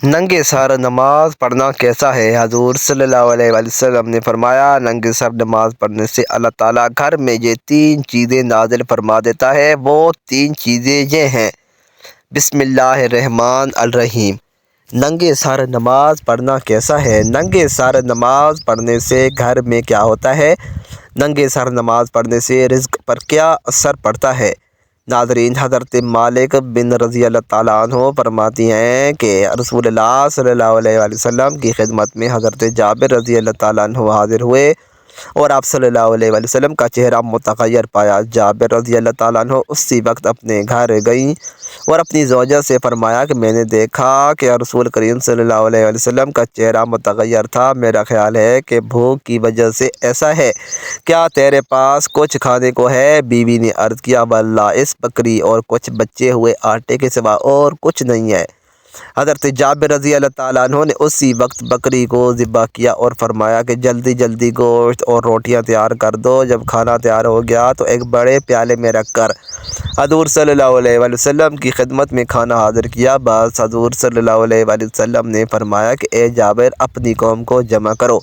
ننگے سر نماز پڑھنا کیسا ہے؟ حضور صلی اللہ علیہ وسلم نے فرمایا، ننگے سر نماز پڑھنے سے اللہ تعالیٰ گھر میں یہ 3 چیزیں نازل فرما دیتا ہے۔ وہ 3 چیزیں یہ ہیں: بسم اللہ الرحمن الرحیم۔ ننگے سر نماز پڑھنا کیسا ہے؟ ننگے سر نماز پڑھنے سے گھر میں کیا ہوتا ہے؟ ننگے سر نماز پڑھنے سے رزق پر کیا اثر پڑتا ہے؟ ناظرین، حضرت مالک بن رضی اللہ تعالیٰ عنہ فرماتی ہیں کہ رسول اللہ صلی اللہ علیہ وسلم کی خدمت میں حضرت جابر رضی اللہ تعالیٰ عنہ حاضر ہوئے اور آپ صلی اللہ علیہ وسلم کا چہرہ متغیر پایا۔ جابر رضی اللہ تعالیٰ عنہ اسی وقت اپنے گھر گئیں اور اپنی زوجہ سے فرمایا کہ میں نے دیکھا کہ رسول کریم صلی اللہ علیہ وسلم کا چہرہ متغیر تھا۔ میرا خیال ہے کہ بھوک کی وجہ سے ایسا ہے۔ کیا تیرے پاس کچھ کھانے کو ہے؟ بیوی نے عرض کیا، واللہ اس بکری اور کچھ بچے ہوئے آٹے کے سوا اور کچھ نہیں ہے۔ حضرت جابر رضی اللہ تعالیٰ عنہ نے اسی وقت بکری کو ذبح کیا اور فرمایا کہ جلدی جلدی گوشت اور روٹیاں تیار کر دو۔ جب کھانا تیار ہو گیا تو ایک بڑے پیالے میں رکھ کر حضور صلی اللہ علیہ وسلم کی خدمت میں کھانا حاضر کیا۔ بس حضور صلی اللہ علیہ وسلم نے فرمایا کہ اے جابر، اپنی قوم کو جمع کرو۔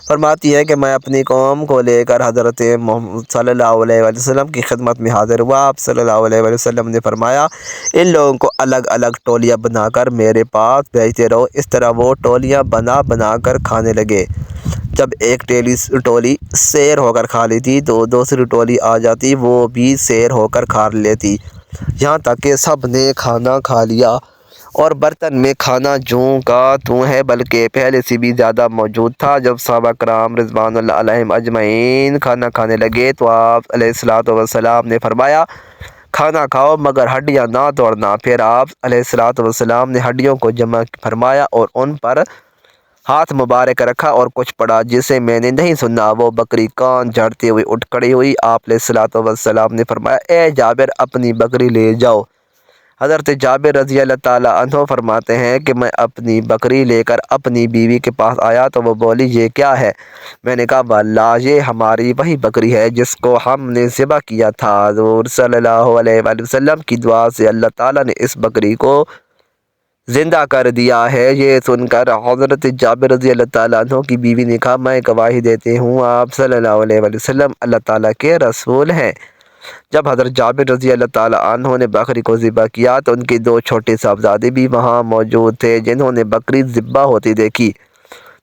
فرماتی ہے کہ میں اپنی قوم کو لے کر حضرت محمد صلی اللہ علیہ وسلم کی خدمت میں حاضر ہوا۔ آپ صلی اللہ علیہ وسلم نے فرمایا، ان لوگوں کو الگ الگ ٹولیاں بنا کر میرے پاس بھیجتے رہو۔ اس طرح وہ ٹولیاں بنا بنا کر کھانے لگے۔ جب ایک ٹولی سیر ہو کر کھا لیتی تو دوسری ٹولی آ جاتی، وہ بھی سیر ہو کر کھا لیتی، یہاں تک کہ سب نے کھانا کھا لیا اور برتن میں کھانا جوں کا توں ہے، بلکہ پہلے سے بھی زیادہ موجود تھا۔ جب صحابہ کرام رضوان اللہ علیہم اجمعین کھانا کھانے لگے تو آپ علیہ الصلوۃ والسلام نے فرمایا، کھانا کھاؤ مگر ہڈیاں نہ توڑنا۔ پھر آپ علیہ الصلوۃ والسلام نے ہڈیوں کو جمع فرمایا اور ان پر ہاتھ مبارک رکھا اور کچھ پڑھا جسے میں نے نہیں سنا۔ وہ بکری کان جھاڑتے ہوئے اٹھ کھڑی ہوئی۔ آپ علیہ الصلوۃ والسلام نے فرمایا، اے جابر، اپنی بکری لے جاؤ۔ حضرت جابر رضی اللہ تعالیٰ عنہ فرماتے ہیں کہ میں اپنی بکری لے کر اپنی بیوی کے پاس آیا تو وہ بولی، یہ کیا ہے؟ میں نے کہا، واللہ یہ ہماری وہی بکری ہے جس کو ہم نے ذبح کیا تھا۔ حضور صلی اللہ علیہ وسلم کی دعا سے اللہ تعالیٰ نے اس بکری کو زندہ کر دیا ہے۔ یہ سن کر حضرت جابر رضی اللہ تعالیٰ عنہ کی بیوی نے کہا، میں گواہی دیتی ہوں آپ صلی اللہ علیہ وسلم اللہ تعالیٰ کے رسول ہیں۔ جب حضرت جابر رضی اللہ تعالیٰ عنہ نے بکری کو ذبح کیا تو ان کے 2 چھوٹے صاحبزادے بھی وہاں موجود تھے۔ جنہوں نے بکری ذبح ہوتی دیکھی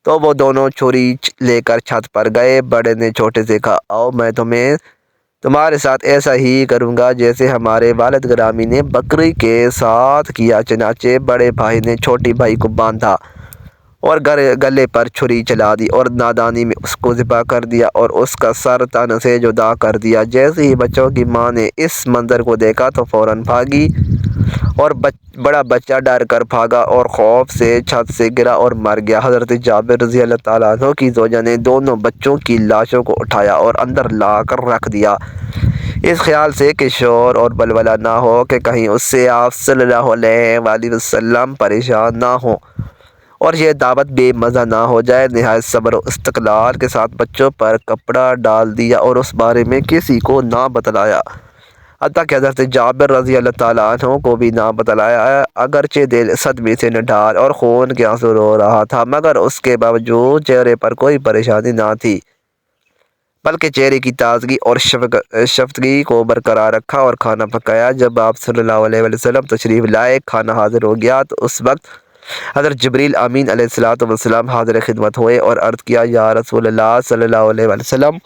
تو وہ دونوں چھری لے کر چھت پر گئے۔ بڑے نے چھوٹے سے کہا، آؤ میں تمہارے ساتھ ایسا ہی کروں گا جیسے ہمارے والد گرامی نے بکری کے ساتھ کیا۔ چنانچہ بڑے بھائی نے چھوٹے بھائی کو باندھا اور گلے پر چھری چلا دی اور نادانی میں اس کو ذبح کر دیا اور اس کا سر تن سے جدا کر دیا۔ جیسے ہی بچوں کی ماں نے اس منظر کو دیکھا تو فوراً بھاگی اور بڑا بچہ ڈر کر بھاگا اور خوف سے چھت سے گرا اور مر گیا۔ حضرت جابر رضی اللہ تعالیٰ عنہ کی زوجہ نے دونوں بچوں کی لاشوں کو اٹھایا اور اندر لا کر رکھ دیا، اس خیال سے کہ شور اور بلبلہ نہ ہو کہ کہیں اس سے آپ صلی اللہ علیہ وآلہ وسلم پریشان نہ ہوں اور یہ دعوت بے مزہ نہ ہو جائے۔ نہایت صبر و استقلال کے ساتھ بچوں پر کپڑا ڈال دیا اور اس بارے میں کسی کو نہ بتلایا، حتیٰ کہ حضرت جابر رضی اللہ تعالیٰ عنہ کو بھی نہ بتلایا۔ اگرچہ دل صدمے سے نڈھال اور خون کے آنسو رو رہا تھا، مگر اس کے باوجود چہرے پر کوئی پریشانی نہ تھی، بلکہ چہرے کی تازگی اور شفتگی کو برقرار رکھا اور کھانا پکایا۔ جب آپ صلی اللہ علیہ وسلم تشریف لائے، کھانا حاضر ہو گیا تو اس وقت حضرت جبریل امین علیہ الصلوۃ والسلام حاضر خدمت ہوئے اور عرض کیا، یا رسول اللہ صلی اللہ علیہ وسلم،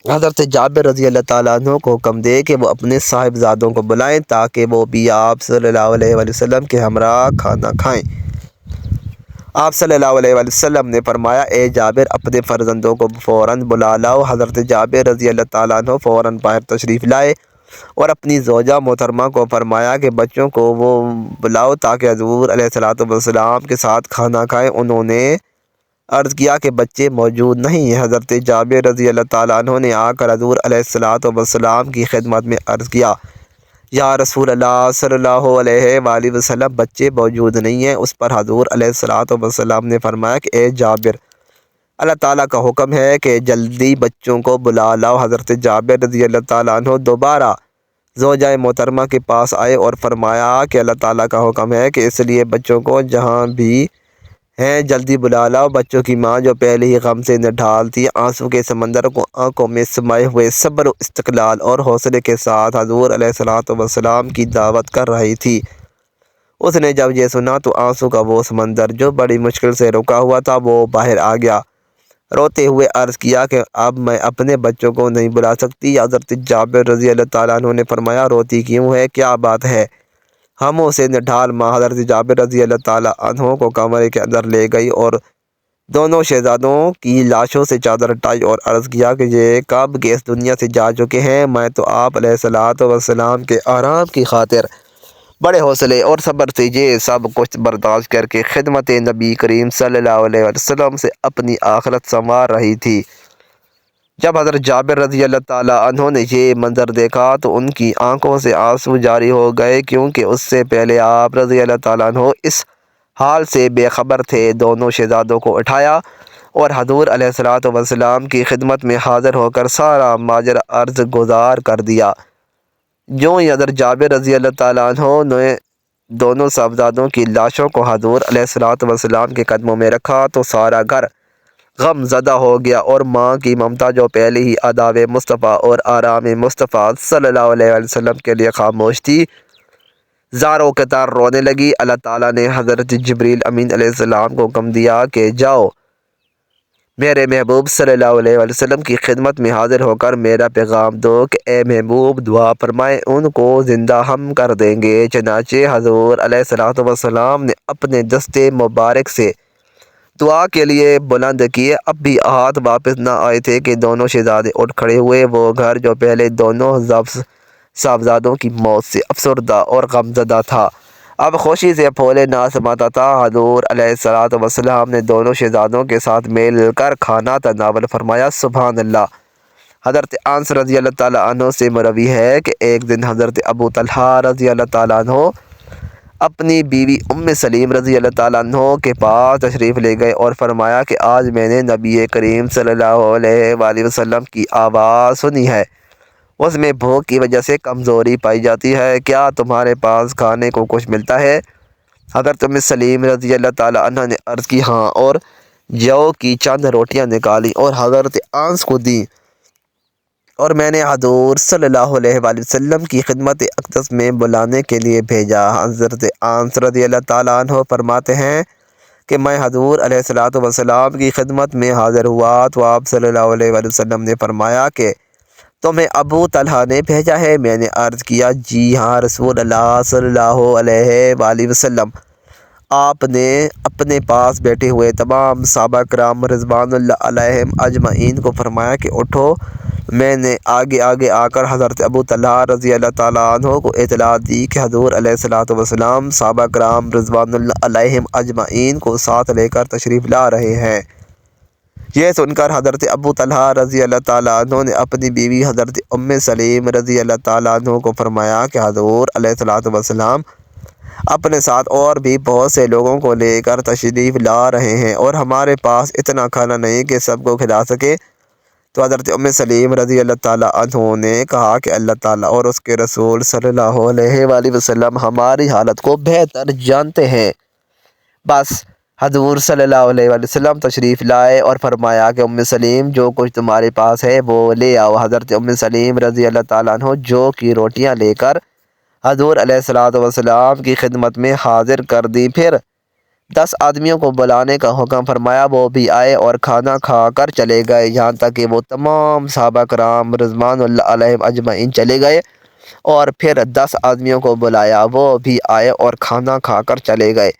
حضرت جابر رضی اللہ تعالیٰ عنہ کو حکم دے کہ وہ اپنے صاحبزادوں کو بلائیں تاکہ وہ بھی آپ صلی اللہ علیہ وسلم کے ہمراہ کھانا کھائیں۔ آپ صلی اللہ علیہ وسلم نے فرمایا، اے جابر، اپنے فرزندوں کو فوراً بلا لاؤ۔ حضرت جابر رضی اللہ تعالیٰ عنہ فوراً باہر تشریف لائے اور اپنی زوجہ محترمہ کو فرمایا کہ بچوں کو وہ بلاؤ تاکہ حضور علیہ الصلوۃ والسلام کے ساتھ کھانا کھائیں۔ انہوں نے عرض کیا کہ بچے موجود نہیں ہیں۔ حضرت جابر رضی اللہ تعالیٰ عنہ نے آ کر حضور علیہ الصلوۃ والسلام کی خدمت میں عرض کیا، یا رسول اللہ صلی اللہ علیہ وآلہ وسلم، بچے موجود نہیں ہیں۔ اس پر حضور علیہ الصلوۃ والسلام نے فرمایا کہ اے جابر، اللہ تعالیٰ کا حکم ہے کہ جلدی بچوں کو بلا لاؤ۔ حضرت جابر رضی اللہ تعالیٰ عنہ دوبارہ زوجہ محترمہ کے پاس آئے اور فرمایا کہ اللہ تعالیٰ کا حکم ہے کہ اس لیے بچوں کو جہاں بھی ہیں جلدی بلا لاؤ۔ بچوں کی ماں جو پہلے ہی غم سے نڈھال تھی، آنسو کے سمندر کو آنکھوں میں سمائے ہوئے صبر و استقلال اور حوصلے کے ساتھ حضور علیہ الصلوۃ والسلام کی دعوت کر رہی تھی۔ اس نے جب یہ سنا تو آنسو کا وہ سمندر جو بڑی مشکل سے رکا ہوا تھا وہ باہر آ گیا۔ روتے ہوئے عرض کیا کہ اب میں اپنے بچوں کو نہیں بلا سکتی۔ حضرت جابر رضی اللہ تعالیٰ عنہ نے فرمایا، روتی کیوں ہے، کیا بات ہے؟ ہموں سے نڈھال ماں حضرت جابر رضی اللہ تعالیٰ عنہ کو کمرے کے اندر لے گئی اور دونوں شہزادوں کی لاشوں سے چادر ہٹائی اور عرض کیا کہ یہ کب کے اس دنیا سے جا چکے ہیں۔ میں تو آپ علیہ الصلوۃ والسلام کے آرام کی خاطر بڑے حوصلے اور صبر سے یہ سب کچھ برداشت کر کے خدمت نبی کریم صلی اللہ علیہ وسلم سے اپنی آخرت سنوار رہی تھی۔ جب حضرت جابر رضی اللہ تعالیٰ عنہ نے یہ منظر دیکھا تو ان کی آنکھوں سے آنسو جاری ہو گئے، کیونکہ اس سے پہلے آپ رضی اللہ تعالیٰ عنہ اس حال سے بے خبر تھے۔ دونوں شہزادوں کو اٹھایا اور حضور علیہ الصلوۃ والسلام کی خدمت میں حاضر ہو کر سارا ماجرا عرض گزار کر دیا۔ جو ہی حضرت جابر رضی اللہ تعالیٰ عنہ نے دونوں صاحبزادوں کی لاشوں کو حضور علیہ الصلوۃ والسلام کے قدموں میں رکھا تو سارا گھر غم زدہ ہو گیا، اور ماں کی ممتا جو پہلے ہی آداب مصطفیٰ اور آرام مصطفیٰ صلی اللہ علیہ وسلم کے لیے خاموش تھی، زاروں کے تار رونے لگی۔ اللہ تعالیٰ نے حضرت جبریل امین علیہ السلام کو حکم دیا کہ جاؤ میرے محبوب صلی اللہ علیہ وسلم کی خدمت میں حاضر ہو کر میرا پیغام دو کہ اے محبوب دعا فرمائے، ان کو زندہ ہم کر دیں گے۔ چنانچہ حضور علیہ الصلوۃ والسلام نے اپنے دستے مبارک سے دعا کے لیے بلند کیے۔ اب بھی ہاتھ واپس نہ آئے تھے کہ دونوں شہزادے اٹھ کھڑے ہوئے۔ وہ گھر جو پہلے دونوں صاحبزادوں کی موت سے افسردہ اور غمزدہ تھا، اب خوشی سے پھولے نہ سماتا تھا۔ حضور علیہ الصلوۃ والسلام نے دونوں شہزادوں کے ساتھ مل کر کھانا تناول فرمایا۔ سبحان اللہ۔ حضرت انس رضی اللہ تعالیٰ عنہ سے مروی ہے کہ ایک دن حضرت ابو طلحہ رضی اللہ تعالیٰ عنہ اپنی بیوی سلیم رضی اللہ تعالیٰ عنہ کے پاس تشریف لے گئے اور فرمایا کہ آج میں نے نبی کریم صلی اللہ علیہ وآلہ وسلم کی آواز سنی ہے، اس میں بھوک کی وجہ سے کمزوری پائی جاتی ہے، کیا تمہارے پاس کھانے کو کچھ ملتا ہے؟ حضرت سلیم رضی اللہ تعالیٰ عنہ نے عرض کی ہاں، اور جو کی چند روٹیاں نکالی اور حضرت انس کو دیں، اور میں نے حضور صلی اللہ علیہ وآلہ وسلم کی خدمت اقدس میں بلانے کے لیے بھیجا۔ حضرت انس رضی اللہ تعالیٰ عنہ فرماتے ہیں کہ میں حضور علیہ الصلوۃ والسلام کی خدمت میں حاضر ہوا تو آپ صلی اللہ علیہ وآلہ وسلم نے فرمایا کہ تمہیں ابو طلحہ نے بھیجا ہے؟ میں نے عرض کیا جی ہاں رسول اللہ صلی اللہ علیہ وآلہ وسلم۔ آپ نے اپنے پاس بیٹھے ہوئے تمام صحابہ کرام رضوان اللہ علیہم اجمعین کو فرمایا کہ اٹھو۔ میں نے آگے آ کر حضرت ابو طلحہ رضی اللہ تعالیٰ عنہ کو اطلاع دی کہ حضور علیہ الصلوۃ والسلام صحابہ کرام رضوان اللہ علیہم اجمعین کو ساتھ لے کر تشریف لا رہے ہیں۔ یہ سن کر حضرت ابو طلحہ رضی اللہ تعالیٰ عنہ نے اپنی بیوی حضرت سلیم رضی اللہ تعالیٰ عنہ کو فرمایا کہ حضور علیہ الصلوۃ والسلام اپنے ساتھ اور بھی بہت سے لوگوں کو لے کر تشریف لا رہے ہیں اور ہمارے پاس اتنا کھانا نہیں کہ سب کو کھلا سکے۔ تو حضرت سلیم رضی اللہ تعالیٰ عنہ نے کہا کہ اللہ تعالیٰ اور اس کے رسول صلی اللہ علیہ وآلہ وسلم ہماری حالت کو بہتر جانتے ہیں۔ بس حضور صلی اللہ علیہ وآلہ وسلم تشریف لائے اور فرمایا کہ سلیم جو کچھ تمہارے پاس ہے وہ لے آؤ۔ حضرت سلیم رضی اللہ تعالیٰ عنہ جو کی روٹیاں لے کر حضور علیہ الصلوۃ والسلام کی خدمت میں حاضر کر دی، پھر 10 آدمیوں کو بلانے کا حکم فرمایا، وہ بھی آئے اور کھانا کھا کر چلے گئے، یہاں تک کہ وہ تمام صحابہ کرام رضوان اللہ علیہم اجمعین چلے گئے، اور پھر 10 آدمیوں کو بلایا، وہ بھی آئے اور کھانا کھا کر چلے گئے،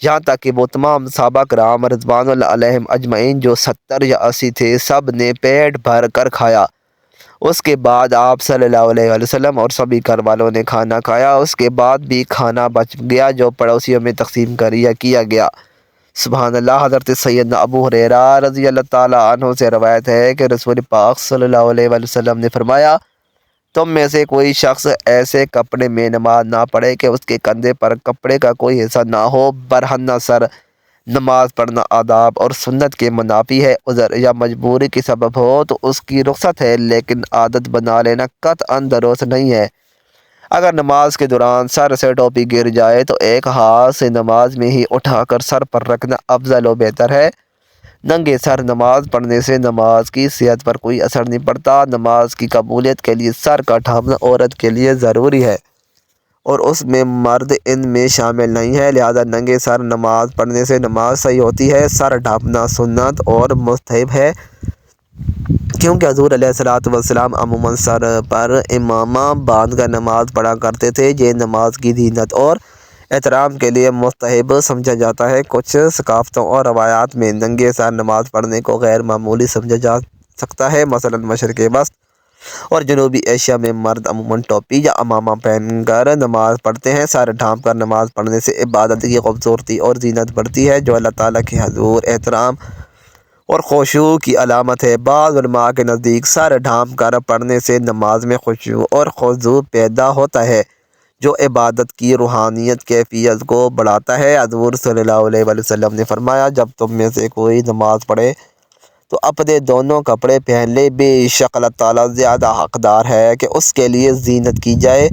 یہاں تک کہ وہ تمام صحابہ کرام رضوان اللہ علیہم اجمعین جو 70 یا 80 تھے سب نے پیٹ بھر کر کھایا۔ اس کے بعد آپ صلی اللہ علیہ وآلہ وسلم اور سبھی گھر والوں نے کھانا کھایا۔ اس کے بعد بھی کھانا بچ گیا جو پڑوسیوں میں تقسیم کیا گیا۔ سبحان اللہ۔ حضرت سیدنا ابو ہریرہ رضی اللہ تعالیٰ عنہ سے روایت ہے کہ رسول پاک صلی اللہ علیہ وآلہ وسلم نے فرمایا، تم میں سے کوئی شخص ایسے کپڑے میں نماز نہ پڑھے کہ اس کے کندھے پر کپڑے کا کوئی حصہ نہ ہو، برہنہ سر نماز پڑھنا آداب اور سنت کے منافی ہے۔ عذر یا مجبوری کی سبب ہو تو اس کی رخصت ہے، لیکن عادت بنا لینا قطعاً درست نہیں ہے۔ اگر نماز کے دوران سر سے ٹوپی گر جائے تو ایک ہاتھ سے نماز میں ہی اٹھا کر سر پر رکھنا افضل و بہتر ہے۔ ننگے سر نماز پڑھنے سے نماز کی صحت پر کوئی اثر نہیں پڑتا۔ نماز کی قبولیت کے لیے سر کا ڈھانپنا عورت کے لیے ضروری ہے اور اس میں مرد ان میں شامل نہیں ہے، لہذا ننگے سر نماز پڑھنے سے نماز صحیح ہوتی ہے۔ سر ڈھانپنا سنت اور مستحب ہے، کیونکہ حضور علیہ الصلوۃ والسلام عموماً سر پر امامہ باندھ کر نماز پڑھا کرتے تھے۔ یہ نماز کی زینت اور احترام کے لیے مستحب سمجھا جاتا ہے۔ کچھ ثقافتوں اور روایات میں ننگے سر نماز پڑھنے کو غیر معمولی سمجھا جا سکتا ہے۔ مثلاً مشرق وسط اور جنوبی ایشیا میں مرد عموماً ٹوپی یا امامہ پہن کر نماز پڑھتے ہیں۔ سر ڈھانپ کر نماز پڑھنے سے عبادت کی خوبصورتی اور زینت بڑھتی ہے، جو اللہ تعالیٰ کے حضور احترام اور خشوع کی علامت ہے۔ بعض علماء کے نزدیک سر ڈھانپ کر پڑھنے سے نماز میں خشوع اور خضوع پیدا ہوتا ہے، جو عبادت کی روحانیت کیفیت کو بڑھاتا ہے۔ حضور صلی اللہ علیہ وسلم نے فرمایا، جب تم میں سے کوئی نماز پڑھے تو اپنے دونوں کپڑے پہن لے، بے شک اللہ تعالیٰ زیادہ حقدار ہے کہ اس کے لیے زینت کی جائے۔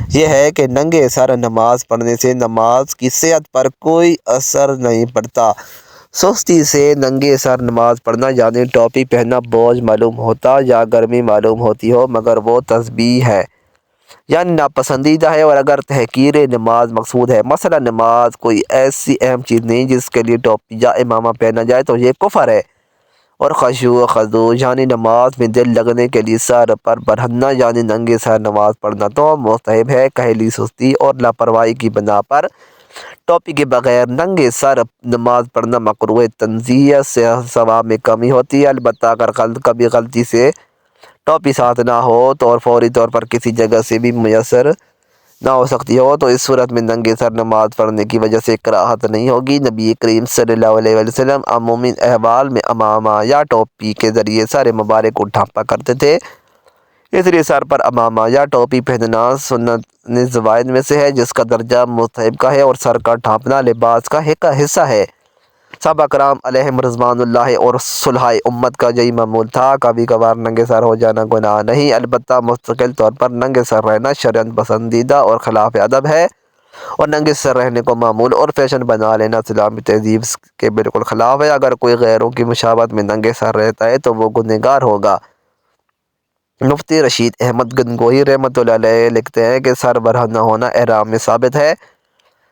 یہ ہے کہ ننگے سر نماز پڑھنے سے نماز کی صحت پر کوئی اثر نہیں پڑتا۔ سستی سے ننگے سر نماز پڑھنا یعنی ٹوپی پہننا بوجھ معلوم ہوتا یا گرمی معلوم ہوتی ہو، مگر وہ تسبیح ہے یعنی ناپسندیدہ ہے، اور اگر تحقیر نماز مقصود ہے، مثلا نماز کوئی ایسی اہم چیز نہیں جس کے لیے ٹوپی یا امامہ پہنا جائے، تو یہ کفر ہے۔ اور خشوع و خضوع یعنی نماز میں دل لگنے کے لیے سر پر برہننا یعنی ننگے سر نماز پڑھنا تو مستحب ہے۔ کہلی سستی اور لاپرواہی کی بنا پر ٹوپی کے بغیر ننگے سر نماز پڑھنا مکروہ تنزیہ سے ثواب میں کمی ہوتی ہے۔ البتہ اگر کبھی غلطی سے ٹوپی ساتھ نہ ہو تو اور فوری طور پر کسی جگہ سے بھی میسر نہ ہو سکتی ہو، تو اس صورت میں ننگے سر نماز پڑھنے کی وجہ سے کراہت نہیں ہوگی۔ نبی کریم صلی اللہ علیہ وسلم عمومی احوال میں امامہ یا ٹوپی کے ذریعے سر مبارک کو ڈھانپا کرتے تھے، اس لیے سر پر امامہ یا ٹوپی پہننا سنت زوائد میں سے ہے، جس کا درجہ مستحب کا ہے، اور سر کا ڈھانپنا لباس کا حصہ ہے۔ صحابہ کرام علیہم رضوان اللہ اور صلحۂ امت کا یہی معمول تھا۔ کبھی کبھار ننگے سر ہو جانا گناہ نہیں، البتہ مستقل طور پر ننگے سر رہنا شرعاً پسندیدہ اور خلاف ادب ہے، اور ننگے سر رہنے کو معمول اور فیشن بنا لینا اسلامی تہذیب کے بالکل خلاف ہے۔ اگر کوئی غیروں کی مشابہت میں ننگے سر رہتا ہے تو وہ گنہگار ہوگا۔ مفتی رشید احمد گنگوہی رحمۃ اللہ علیہ لکھتے ہیں کہ سر برہنہ ہونا احرام میں ثابت ہے،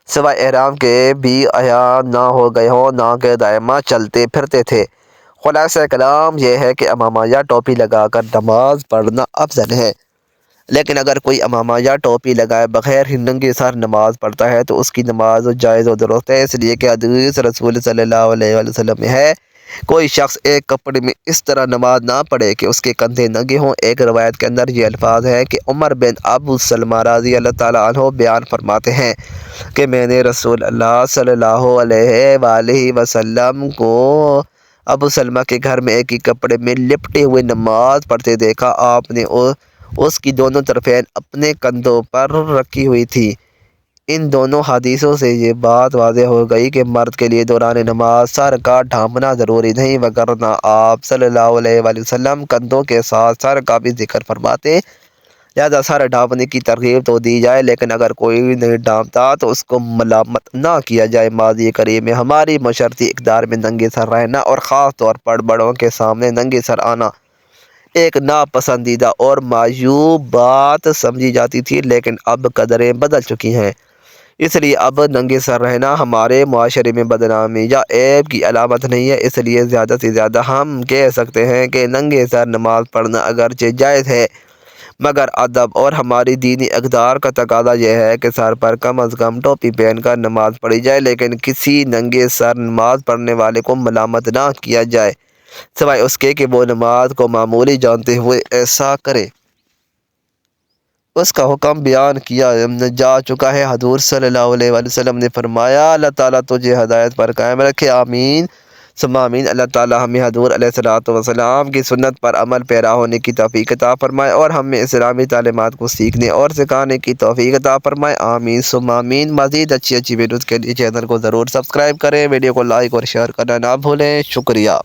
سوائے احرام کے بھی عیاں نہ ہو گئے ہوں، نہ کہ دائمہ چلتے پھرتے تھے۔ خلاصہ کلام یہ ہے کہ امامہ یا ٹوپی لگا کر نماز پڑھنا افضل ہے، لیکن اگر کوئی امامہ یا ٹوپی لگائے بغیر ہی ننگے سر نماز پڑھتا ہے تو اس کی نماز جائز و درست ہے، اس لیے کہ حدیث رسول صلی اللہ علیہ وسلم میں ہے، کوئی شخص ایک کپڑے میں اس طرح نماز نہ پڑھے کہ اس کے کندھے ننگے ہوں۔ ایک روایت کے اندر یہ الفاظ ہے کہ عمر بن ابو سلمہ رضی اللہ تعالیٰ عنہ بیان فرماتے ہیں کہ میں نے رسول اللہ صلی اللہ علیہ وآلہ وسلم کو ابو سلمہ کے گھر میں ایک ہی کپڑے میں لپٹے ہوئے نماز پڑھتے دیکھا۔ آپ نے اس کی دونوں طرفین اپنے کندھوں پر رکھی ہوئی تھی۔ ان دونوں حدیثوں سے یہ بات واضح ہو گئی کہ مرد کے لیے دوران نماز سر کا ڈھانپنا ضروری نہیں، وگرنہ آپ صلی اللہ علیہ وآلہ وسلم کندھوں کے ساتھ سر کا بھی ذکر فرماتے، لہذا سر ڈھانپنے کی ترغیب تو دی جائے، لیکن اگر کوئی نہیں ڈھانپتا تو اس کو ملامت نہ کیا جائے۔ ماضی قریب میں ہماری معاشرتی اقدار میں ننگے سر رہنا اور خاص طور پر بڑوں کے سامنے ننگے سر آنا ایک ناپسندیدہ اور معیوب بات سمجھی جاتی تھی، لیکن اب قدریں بدل چکی ہیں، اس لیے اب ننگے سر رہنا ہمارے معاشرے میں بدنامی یا عیب کی علامت نہیں ہے۔ اس لیے زیادہ سے زیادہ ہم کہہ سکتے ہیں کہ ننگے سر نماز پڑھنا اگرچہ جائز ہے، مگر ادب اور ہماری دینی اقدار کا تقاضا یہ ہے کہ سر پر کم از کم ٹوپی پہن کر نماز پڑھی جائے، لیکن کسی ننگے سر نماز پڑھنے والے کو ملامت نہ کیا جائے، سوائے اس کے کہ وہ نماز کو معمولی جانتے ہوئے ایسا کرے۔ اس کا حکم بیان کیا جا چکا ہے۔ حضور صلی اللہ علیہ وآلہ وسلم نے فرمایا، اللہ تعالیٰ تجھے ہدایت پر قائم رکھے، آمین ثم آمین۔ اللہ تعالیٰ ہمیں حضور علیہ الصلوۃ والسلام کی سنت پر عمل پیرا ہونے کی توفیق عطا فرمائے، اور ہمیں اسلامی تعلیمات کو سیکھنے اور سکھانے کی توفیق عطا فرمائے، آمین ثم آمین۔ مزید اچھی ویڈیوز کے لیے چینل کو ضرور سبسکرائب کریں، ویڈیو کو لائک اور شیئر کرنا نہ بھولیں۔ شکریہ۔